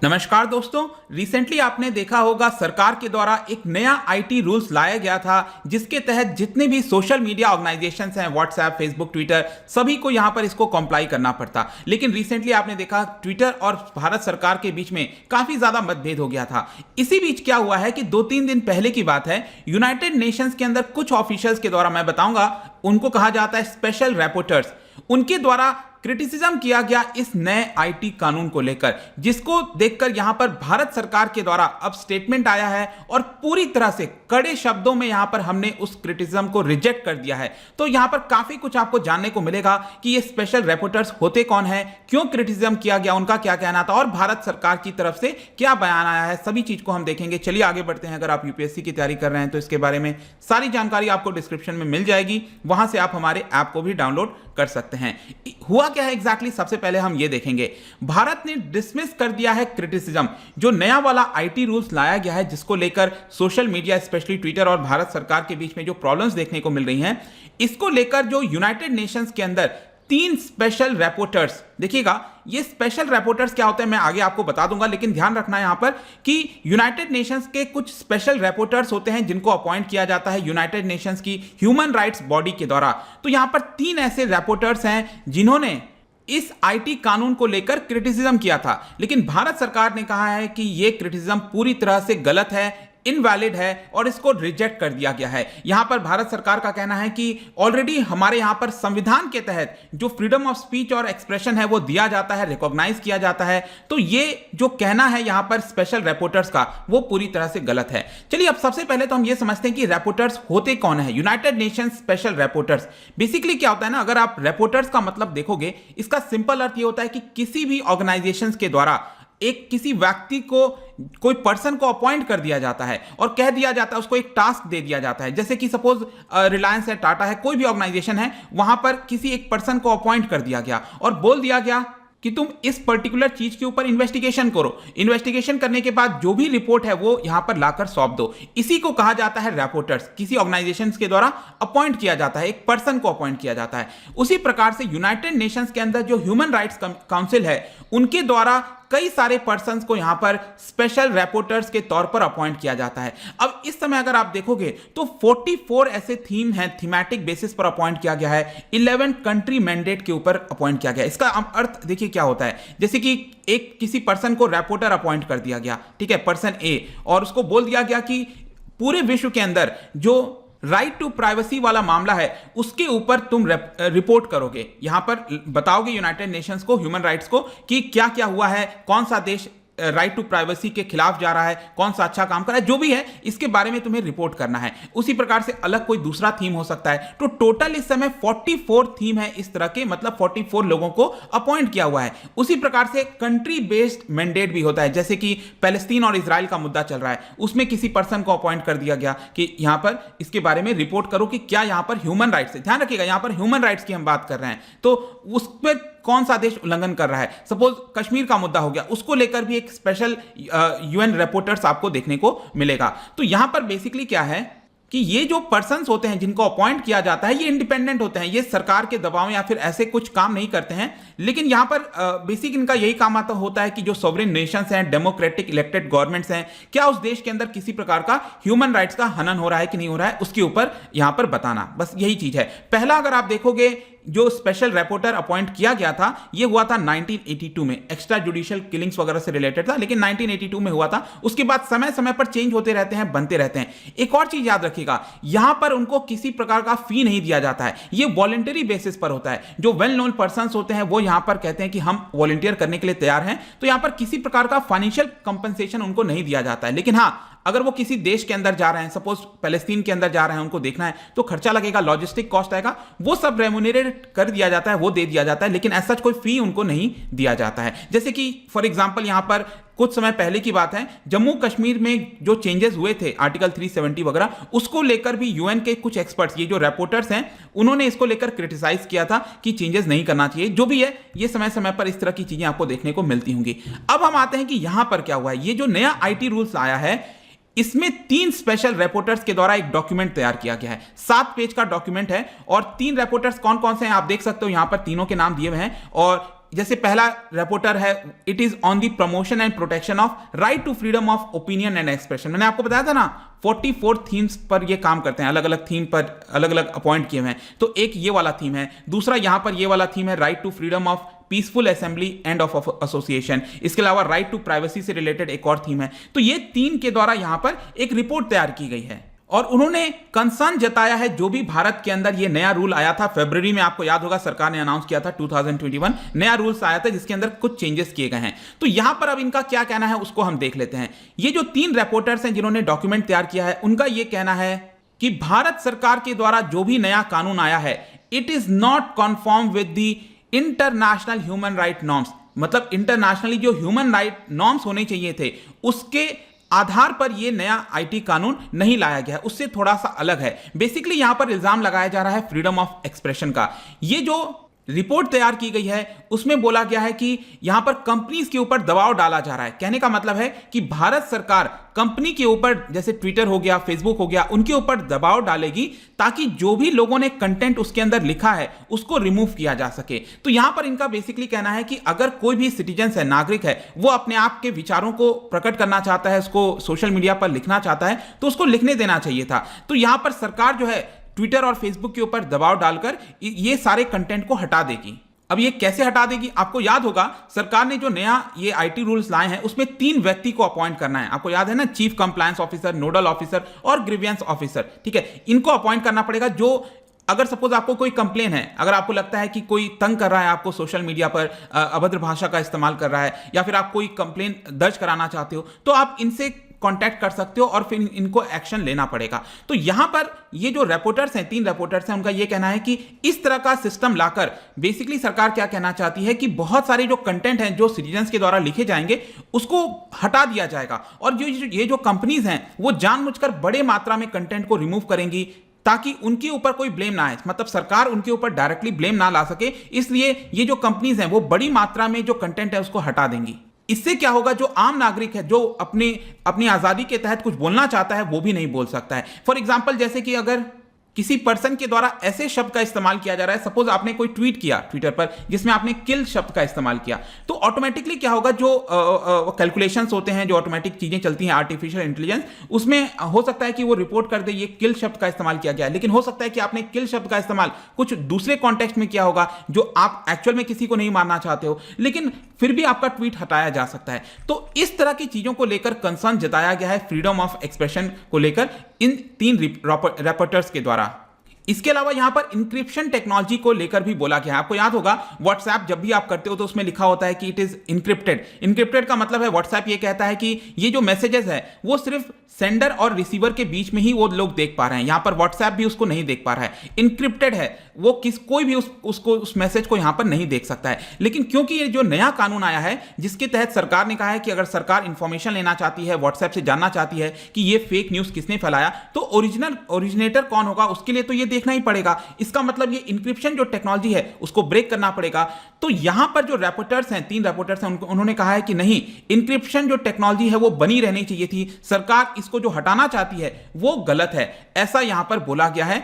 नमस्कार दोस्तों। रिसेंटली आपने देखा होगा सरकार के द्वारा एक नया आईटी रूल्स लाया गया था जिसके तहत जितने भी सोशल मीडिया ऑर्गेनाइजेशंस हैं, व्हाट्सएप, फेसबुक, ट्विटर, सभी को यहां पर इसको कंप्लाई करना पड़ता। लेकिन रिसेंटली आपने देखा ट्विटर और भारत सरकार के बीच में काफी ज्यादा मतभेद हो गया था। इसी बीच क्या हुआ है कि 2-3 दिन पहले की बात है, यूनाइटेड नेशंस के अंदर कुछ ऑफिशियल्स के द्वारा, मैं बताऊंगा, उनको कहा जाता है स्पेशल रैपोर्टर्स, उनके द्वारा क्रिटिसिज्म किया गया इस नए आईटी कानून को लेकर, जिसको देखकर यहां पर भारत सरकार के द्वारा अब स्टेटमेंट आया है और पूरी तरह से कड़े शब्दों में यहां पर हमने उस क्रिटिसिज्म को रिजेक्ट कर दिया है। तो यहां पर काफी कुछ आपको जानने को मिलेगा कि ये स्पेशल रैपोर्टर्स होते कौन है, क्यों क्रिटिसिज्म किया गया, उनका क्या कहना था और भारत सरकार की तरफ से क्या बयान आया है, सभी चीज को हम देखेंगे। चलिए आगे बढ़ते हैं। अगर आप यूपीएससी की तैयारी कर रहे हैं तो इसके बारे में सारी जानकारी आपको डिस्क्रिप्शन में मिल जाएगी, वहां से आप हमारे ऐप को भी डाउनलोड कर सकते हैं। हुआ क्या है एग्जैक्टली, सबसे पहले हम ये देखेंगे। भारत ने डिसमिस कर दिया है क्रिटिसिज्म, जो नया वाला आईटी रूल्स लाया गया है, जिसको लेकर सोशल मीडिया स्पेशली ट्विटर और भारत सरकार के बीच में जो प्रॉब्लम्स देखने को मिल रही हैं, इसको लेकर जो यूनाइटेड नेशंस के अंदर 3 स्पेशल रिपोर्टर्स, देखिएगा ये स्पेशल रिपोर्टर्स क्या होते हैं मैं आगे आपको बता दूंगा, लेकिन ध्यान रखना है यहां पर कि यूनाइटेड नेशंस के कुछ स्पेशल रिपोर्टर्स होते हैं जिनको अपॉइंट किया जाता है यूनाइटेड नेशंस की ह्यूमन राइट्स बॉडी के द्वारा। तो यहां पर 3 ऐसे रिपोर्टर्स हैं जिन्होंने इस आईटी कानून को लेकर क्रिटिसिज्म किया था, लेकिन भारत सरकार ने कहा है कि यह क्रिटिसिज्म पूरी तरह से गलत है, इनवैलिड है और इसको रिजेक्ट कर दिया गया है। यहां पर भारत सरकार का कहना है कि ऑलरेडी हमारे यहां पर संविधान के तहत जो फ्रीडम ऑफ स्पीच और एक्सप्रेशन है वो दिया जाता है, रिकॉग्नाइज किया जाता है। तो ये जो कहना है यहां पर स्पेशल रिपोर्टर्स का, वो पूरी तरह से गलत है। चलिए अब सबसे पहले तो हम ये समझते हैं कि रिपोर्टर्स होते कौन है। United Nations special reporters basically क्या होता है ना, अगर आप रिपोर्टर्स का मतलब देखोगे, इसका सिंपल अर्थ ये होता है कि किसी भी ऑर्गेनाइजेशन के द्वारा एक किसी व्यक्ति को, कोई पर्सन को अपॉइंट कर दिया जाता है और कह दिया जाता है, उसको एक टास्क दे दिया जाता है। जैसे कि सपोज रिलायंस है, टाटा है, कोई भी ऑर्गेनाइजेशन है, वहां पर किसी एक पर्सन को अपॉइंट कर दिया गया और बोल दिया गया कि तुम इस पर्टिकुलर चीज के ऊपर इन्वेस्टिगेशन करो। इन्वेस्टिगेशन करने के बाद जो भी रिपोर्ट है वो यहां पर लाकर सौंप दो। इसी को कहा जाता है रिपोर्टर्स। किसी ऑर्गेनाइजेशन के द्वारा अपॉइंट किया जाता है, एक पर्सन को अपॉइंट किया जाता है। उसी प्रकार से यूनाइटेड नेशंस के अंदर जो ह्यूमन राइट्स काउंसिल है, उनके द्वारा कई सारे पर्संस को यहां पर स्पेशल रिपोर्टर्स के तौर पर अपॉइंट किया जाता है। अब इस समय अगर आप देखोगे तो 44 ऐसे थीम हैं, थीमेटिक बेसिस पर अपॉइंट किया गया है। 11 कंट्री मैंडेट के ऊपर अपॉइंट किया गया है। इसका अर्थ देखिए क्या होता है, जैसे कि एक किसी पर्सन को रिपोर्टर अपॉइंट कर दिया गया, ठीक है, पर्सन ए, और उसको बोल दिया गया कि पूरे विश्व के अंदर जो राइट टू प्राइवेसी वाला मामला है उसके ऊपर तुम रिपोर्ट करोगे, यहां पर बताओगे यूनाइटेड नेशंस को, ह्यूमन राइट्स को, कि क्या क्या हुआ है, कौन सा देश राइट टू प्राइवेसी के खिलाफ जा रहा है, कौन सा अच्छा काम कर रहा है, जो भी है इसके बारे में तुम्हें रिपोर्ट करना है। उसी प्रकार से अलग कोई दूसरा थीम हो सकता है। तो टोटल इस समय 44 थीम है इस तरह के, मतलब 44 लोगों को अपॉइंट किया हुआ है। उसी प्रकार से कंट्री बेस्ड मैंडेट भी होता है, जैसे कि पैलेस्टीन और इजराइल का मुद्दा चल रहा है, उसमें किसी पर्सन को अपॉइंट कर दिया गया कि यहां पर इसके बारे में रिपोर्ट करो कि क्या यहां पर ह्यूमन राइट्स है। ध्यान रखिएगा यहां पर ह्यूमन राइट्स की हम बात कर रहे हैं, तो उस पर कौन सा देश उल्लंघन कर रहा है। सपोज कश्मीर का मुद्दा हो गया, उसको लेकर भी एक स्पेशल यूएन रिपोर्टर्स आपको देखने को मिलेगा। तो यहां पर बेसिकली क्या है कि ये जो पर्सन्स होते हैं जिनको अपॉइंट किया जाता है, ये इंडिपेंडेंट होते हैं, ये सरकार के दबाव या फिर ऐसे कुछ काम नहीं करते हैं। लेकिन यहां पर बेसिक इनका यही काम आता होता है कि जो सॉवरेन नेशंस हैं, डेमोक्रेटिक इलेक्टेड गवर्नमेंट्स हैं, क्या उस देश के अंदर किसी प्रकार का ह्यूमन राइट्स का हनन हो रहा है कि नहीं हो रहा है, उसके ऊपर यहां पर बताना, बस यही चीज है। पहला अगर आप देखोगे जो स्पेशल रिपोर्टर अपॉइंट किया गया था, यह हुआ था 1982 में, एक्स्ट्रा जुडिशियल किलिंग्स वगैरह से रिलेटेड था, लेकिन 1982 में हुआ था। उसके बाद समय समय पर चेंज होते रहते हैं, बनते रहते हैं। एक और चीज याद रखिएगा, यहां पर उनको किसी प्रकार का फी नहीं दिया जाता है, यह वॉलंटरी बेसिस पर होता है। जो वेल नोन पर्संस होते हैं वो यहां पर कहते हैं कि हम वॉलंटियर करने के लिए तैयार हैं, तो यहां पर किसी प्रकार का फाइनेंशियल कंपनसेशन उनको नहीं दिया जाता है। लेकिन हां, अगर वो किसी देश के अंदर जा रहे हैं, सपोज पैलेस्टीन के अंदर जा रहे हैं, उनको देखना है, तो खर्चा लगेगा, लॉजिस्टिक कॉस्ट आएगा, वो सब रेम्यूनरेट कर दिया जाता है, वो दे दिया जाता है, लेकिन ऐसा कोई फी उनको नहीं दिया जाता है। जैसे कि फॉर एग्जांपल यहां पर कुछ समय पहले की बात है, जम्मू कश्मीर में जो चेंजेस हुए थे आर्टिकल 370 वगैरह, उसको लेकर भी यूएन के कुछ एक्सपर्ट्स, ये जो रिपोर्टर्स हैं, उन्होंने इसको लेकर क्रिटिसाइज किया था कि चेंजेस नहीं करना चाहिए। जो भी है, ये समय समय पर इस तरह की चीजें आपको देखने को मिलती होंगी। अब हम आते हैं कि यहां पर क्या हुआ है। ये जो नया आईटी रूल्स आया है, इसमें 3 स्पेशल रिपोर्टर्स के द्वारा एक डॉक्यूमेंट तैयार किया गया है। 7 पेज का डॉक्यूमेंट है और 3 रिपोर्टर्स कौन कौन से हैं आप देख सकते हो, यहां पर तीनों के नाम दिए हुए हैं। और जैसे पहला रिपोर्टर है, it is on the promotion and protection of right to freedom of opinion and expression. मैंने आपको बताया था ना 44 थीम्स पर ये काम करते हैं, अलग अलग थीम पर अलग अलग अपॉइंट किए हुए हैं। तो एक ये वाला थीम है, दूसरा यहां पर ये वाला थीम है right to freedom of peaceful assembly and of association. इसके अलावा राइट टू प्राइवेसी से रिलेटेड एक और थीम है। तो ये 3 के द्वारा यहां पर एक रिपोर्ट तैयार की गई है और उन्होंने कंसर्न जताया है जो भी भारत के अंदर ये नया रूल आया था फरवरी में, आपको याद होगा सरकार ने अनाउंस किया था 2021 नया रूल्स आया था जिसके अंदर कुछ चेंजेस किए गए हैं। तो यहां पर अब इनका क्या कहना है उसको हम देख लेते हैं। ये जो 3 रिपोर्टर्स हैं जिन्होंने डॉक्यूमेंट तैयार किया है, उनका यह कहना है कि भारत सरकार के द्वारा जो भी नया कानून आया है it is not conform with the international human right norms. मतलब इंटरनेशनली जो ह्यूमन राइट नॉर्म्स होने चाहिए थे उसके आधार पर यह नया आईटी कानून नहीं लाया गया है, उससे थोड़ा सा अलग है। बेसिकली यहां पर इल्जाम लगाया जा रहा है फ्रीडम ऑफ एक्सप्रेशन का। ये जो रिपोर्ट तैयार की गई है उसमें बोला गया है कि यहां पर कंपनीज के ऊपर दबाव डाला जा रहा है। कहने का मतलब है कि भारत सरकार कंपनी के ऊपर, जैसे ट्विटर हो गया, फेसबुक हो गया, उनके ऊपर दबाव डालेगी ताकि जो भी लोगों ने कंटेंट उसके अंदर लिखा है उसको रिमूव किया जा सके। तो यहां पर इनका बेसिकली कहना है कि अगर कोई भी सिटीजन है, नागरिक है, वो अपने आप के विचारों को प्रकट करना चाहता है, उसको सोशल मीडिया पर लिखना चाहता है तो उसको लिखने देना चाहिए था। तो यहां पर सरकार जो है ट्विटर और फेसबुक के ऊपर दबाव डालकर ये सारे कंटेंट को हटा देगी। अब ये कैसे हटा देगी? आपको याद होगा सरकार ने जो नया ये आईटी रूल्स लाए हैं उसमें 3 व्यक्ति को अपॉइंट करना है। आपको याद है ना, chief compliance officer, nodal officer और ग्रीवियंस ऑफिसर। ठीक है, इनको अपॉइंट करना पड़ेगा। जो अगर सपोज आपको कोई कंप्लेन है, अगर आपको लगता है कि कोई तंग कर रहा है आपको सोशल मीडिया पर, अभद्र भाषा का इस्तेमाल कर रहा है, या फिर आप कोई कंप्लेन दर्ज कराना चाहते हो, तो आप इनसे कांटेक्ट कर सकते हो और फिर इनको एक्शन लेना पड़ेगा। तो यहां पर ये जो रिपोर्टर्स हैं, 3 रिपोर्टर्स हैं, उनका ये कहना है कि इस तरह का सिस्टम लाकर बेसिकली सरकार क्या कहना चाहती है कि बहुत सारे जो कंटेंट हैं जो सिटीजन्स के द्वारा लिखे जाएंगे उसको हटा दिया जाएगा और ये जो कंपनीज हैं वो जानबूझकर बड़े मात्रा में कंटेंट को रिमूव करेंगी ताकि उनके ऊपर कोई ब्लेम ना आए। मतलब सरकार उनके ऊपर डायरेक्टली ब्लेम ना ला सके, इसलिए ये जो कंपनीज हैं वो बड़ी मात्रा में जो कंटेंट है उसको हटा देंगी। इससे क्या होगा, जो आम नागरिक है, जो अपनी आजादी के तहत कुछ बोलना चाहता है वो भी नहीं बोल सकता है। फॉर एग्जांपल, जैसे कि अगर किसी पर्सन के द्वारा ऐसे शब्द का इस्तेमाल किया जा रहा है, सपोज आपने कोई ट्वीट किया ट्विटर पर जिसमें आपने किल शब्द का इस्तेमाल किया, तो ऑटोमेटिकली क्या होगा, जो कैलकुलेशंस होते हैं, जो ऑटोमेटिक चीजें चलती हैं आर्टिफिशियल इंटेलिजेंस, उसमें हो सकता है कि वो रिपोर्ट कर दे ये किल शब्द का इस्तेमाल किया गया है। लेकिन हो सकता है कि आपने किल शब्द का इस्तेमाल कुछ दूसरे कॉन्टेक्स्ट में किया होगा जो आप एक्चुअल में किसी को नहीं मारना चाहते हो, लेकिन फिर भी आपका ट्वीट हटाया जा सकता है। तो इस तरह की चीजों को लेकर कंसर्न जताया गया है फ्रीडम ऑफ एक्सप्रेशन को लेकर इन 3 रिपोर्टर्स के द्वारा। इसके अलावा यहां पर इंक्रिप्शन टेक्नोलॉजी को लेकर भी बोला गया है। आपको याद होगा व्हाट्सएप जब भी आप करते हो तो उसमें लिखा होता है कि इट इज इंक्रिप्टेड। इंक्रिप्टेड का मतलब है व्हाट्सएप ये कहता है कि ये जो मैसेजेस है वो सिर्फ सेंडर और रिसीवर के बीच में ही वो लोग देख पा रहे हैं। यहां पर व्हाट्सएप भी उसको नहीं देख पा रहा है, इंक्रिप्टेड है, वो कोई भी उस मैसेज को यहां पर नहीं देख सकता है। लेकिन क्योंकि ये जो नया कानून आया है जिसके तहत सरकार ने कहा है कि अगर सरकार इंफॉर्मेशन लेना चाहती है, व्हाट्सएप से जानना चाहती है कि ये फेक न्यूज किसने फैलाया, तो ओरिजिनेटर कौन होगा उसके लिए तो ये देखना ही पड़ेगा। इसका मतलब ये इंक्रिप्शन जो टेक्नोलॉजी है उसको ब्रेक करना पड़ेगा। तो यहां पर जो रिपोर्टर्स हैं, 3 रिपोर्टर्स हैं, उन्होंने कहा है कि नहीं, इंक्रिप्शन जो टेक्नोलॉजी है वो बनी रहनी चाहिए थी, सरकार इसको जो हटाना चाहती है वो गलत है, ऐसा यहां पर बोला गया है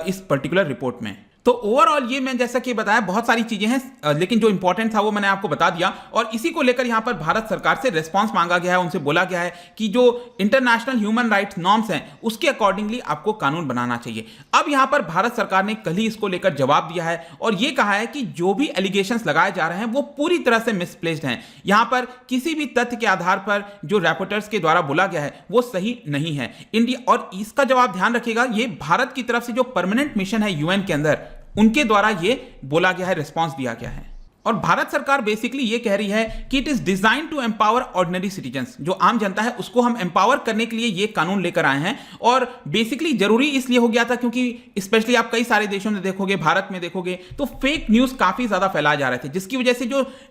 इस पर्टिकुलर रिपोर्ट में। तो ओवरऑल ये मैं जैसा कि बताया बहुत सारी चीजें हैं, लेकिन जो इंपॉर्टेंट था वो मैंने आपको बता दिया। और इसी को लेकर यहां पर भारत सरकार से रिस्पांस मांगा गया है, उनसे बोला गया है कि जो इंटरनेशनल ह्यूमन राइट्स नॉर्म्स हैं उसके अकॉर्डिंगली आपको कानून बनाना चाहिए। अब यहां पर भारत सरकार ने कल ही इसको लेकर जवाब दिया है और यह कहा है कि जो भी एलिगेशंस लगाए जा रहे हैं वो पूरी तरह से मिसप्लेस्ड हैं। यहां पर किसी भी तथ्य के आधार पर जो रिपोर्टर्स के द्वारा बोला गया है वो सही नहीं है। इंडिया, और इसका जवाब ध्यान रखिएगा, ये भारत की तरफ से जो परमानेंट मिशन है यूएन के अंदर, उनके द्वारा ये बोला गया है, रिस्पांस दिया गया है। और भारत सरकार बेसिकली ये कह रही है कि it is design to empower ordinary citizens, जो आम जनता है उसको हम एम्पावर करने के लिए ये कानून लेकर आए हैं। और बेसिकली जरूरी इसलिए हो गया था क्योंकि स्पेशली आप कई सारे देशों में देखोगे, भारत में देखोगे तो फेक न्यूज काफी ज्यादा फैलाए जा रहे थे, जिसकी वजह से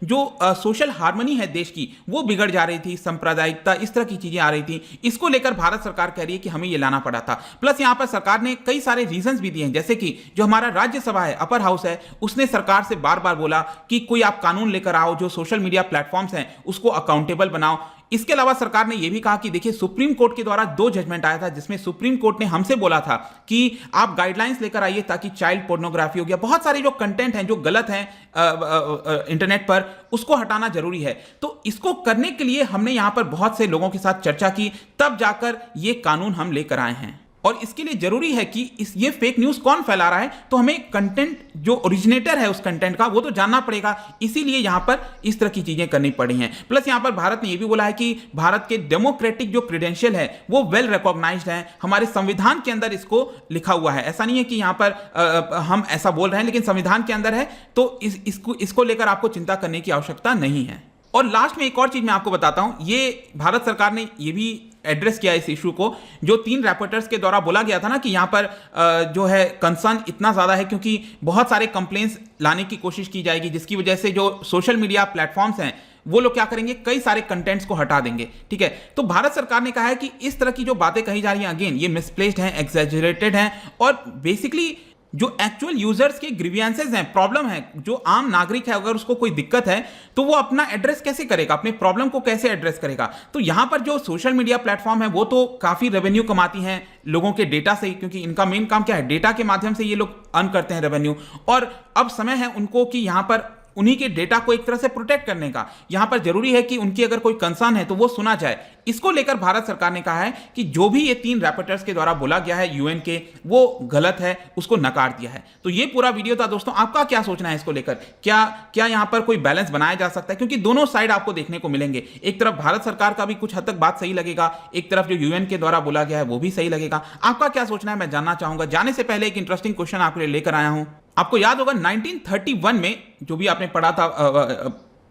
जो सोशल हार्मनी है देश की वो बिगड़ जा रही थी, सांप्रदायिकता, इस तरह की चीजें आ रही थी। इसको लेकर भारत सरकार कह रही है कि हमें ये लाना पड़ा था। प्लस यहां पर सरकार ने कई सारे रीजंस भी दिए हैं, जैसे कि जो हमारा राज्यसभा है, अपर हाउस है, उसने सरकार से बार बार बोला कि कोई आप कानून लेकर आओ जो सोशल मीडिया प्लेटफॉर्म्स हैं उसको अकाउंटेबल बनाओ। इसके अलावा सरकार ने यह भी कहा कि देखिए सुप्रीम कोर्ट के द्वारा 2 जजमेंट आया था जिसमें सुप्रीम कोर्ट ने हमसे बोला था कि आप गाइडलाइंस लेकर आइए ताकि चाइल्ड पोर्नोग्राफी हो गया, बहुत सारे जो कंटेंट हैं जो गलत हैं इंटरनेट पर, उसको हटाना जरूरी है। तो इसको करने के लिए हमने यहां पर बहुत से लोगों के साथ चर्चा की, तब जाकर ये कानून हम लेकर आए हैं। और इसके लिए जरूरी है कि ये फेक न्यूज कौन फैला रहा है, तो हमें कंटेंट जो ओरिजिनेटर है उस कंटेंट का वो तो जानना पड़ेगा, इसीलिए यहां पर इस तरह की चीजें करनी पड़ी हैं। प्लस यहां पर भारत ने यह भी बोला है कि भारत के डेमोक्रेटिक जो क्रेडेंशियल है वो वेल रिकॉग्नाइज्ड है, हमारे संविधान के अंदर इसको लिखा हुआ है। ऐसा नहीं है कि यहां पर हम ऐसा बोल रहे हैं, लेकिन संविधान के अंदर है, तो इसको लेकर आपको चिंता करने की आवश्यकता नहीं है। और लास्ट में एक और चीज मैं आपको बताता हूं, ये भारत सरकार ने ये भी एड्रेस किया इस इशू को, जो 3 रैपोर्टर्स के द्वारा बोला गया था ना कि यहां पर जो है कंसर्न इतना ज्यादा है क्योंकि बहुत सारे कंप्लेंट्स लाने की कोशिश की जाएगी, जिसकी वजह से जो सोशल मीडिया प्लेटफॉर्म्स हैं वो लोग क्या करेंगे, कई सारे कंटेंट्स को हटा देंगे। ठीक है, तो भारत सरकार ने कहा है कि इस तरह की जो बातें कही जा रही हैं, अगेन ये मिसप्लेस्ड हैं, एग्जैजरेटेड हैं, और बेसिकली जो एक्चुअल यूजर्स के ग्रीवियंसेस हैं, प्रॉब्लम है, जो आम नागरिक है अगर उसको कोई दिक्कत है तो वो अपना एड्रेस कैसे करेगा, अपने प्रॉब्लम को कैसे एड्रेस करेगा। तो यहां पर जो सोशल मीडिया प्लेटफॉर्म है वो तो काफी रेवेन्यू कमाती हैं लोगों के डेटा से, क्योंकि इनका मेन काम क्या है, डेटा के माध्यम से ये लोग अर्न करते हैं रेवेन्यू, और अब समय है उनको कि यहां पर उन्हीं के डेटा को एक तरह से प्रोटेक्ट करने का। यहां पर जरूरी है कि उनकी अगर कोई कंसर्न है तो वो सुना जाए। इसको लेकर भारत सरकार ने कहा है कि जो भी ये 3 रैपोर्टर्स के द्वारा बोला गया है यूएन के, वो गलत है, उसको नकार दिया है। तो ये पूरा वीडियो था दोस्तों, आपका क्या सोचना है इसको लेकर, क्या यहां पर कोई बैलेंस बनाया जा सकता है, क्योंकि दोनों साइड आपको देखने को मिलेंगे। एक तरफ भारत सरकार का भी कुछ हद तक बात सही लगेगा, एक तरफ जो यूएन के द्वारा बोला गया है वो भी सही लगेगा। आपका क्या सोचना है मैं जानना चाहूंगा। जाने से पहले एक इंटरेस्टिंग क्वेश्चन आपके लिए लेकर आया हूं। आपको याद होगा 1931 में जो भी आपने पढ़ा था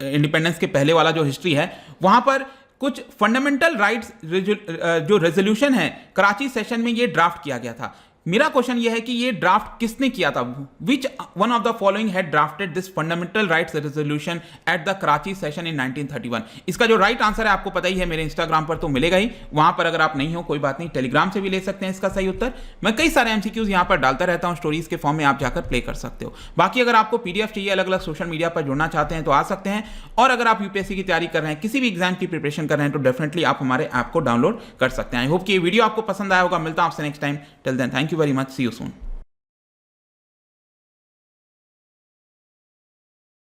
इंडिपेंडेंस के पहले वाला जो हिस्ट्री है, वहां पर कुछ फंडामेंटल राइट्स जो रेजोल्यूशन है कराची सेशन में ये ड्राफ्ट किया गया था। मेरा क्वेश्चन ये है कि ये ड्राफ्ट किसने किया था, which one of the following had drafted this fundamental rights resolution at the Karachi session in 1931। इसका जो राइट आंसर है आपको पता ही है, मेरे इंस्टाग्राम पर तो मिलेगा ही, वहां पर अगर आप नहीं हो कोई बात नहीं, टेलीग्राम से भी ले सकते हैं इसका सही उत्तर। मैं कई सारे एमसीक्यूज यहां पर डालता रहता हूं, स्टोरीज के फॉर्म में आप जाकर प्ले कर सकते हो। बाकी अगर आपको पीडीएफ चाहिए, अलग अलग सोशल मीडिया पर जुड़ना चाहते हैं तो आ सकते हैं, और अगर आप यूपीएससी की तैयारी कर रहे हैं, किसी भी एग्जाम की प्रिपरेशन कर रहे हैं, तो डेफिनेटली आप हमारे ऐप को डाउनलोड कर सकते हैं। आई होप कि ये वीडियो आपको पसंद आया होगा। मिलता हूं आपसे next time, till then thank you very much, see you soon.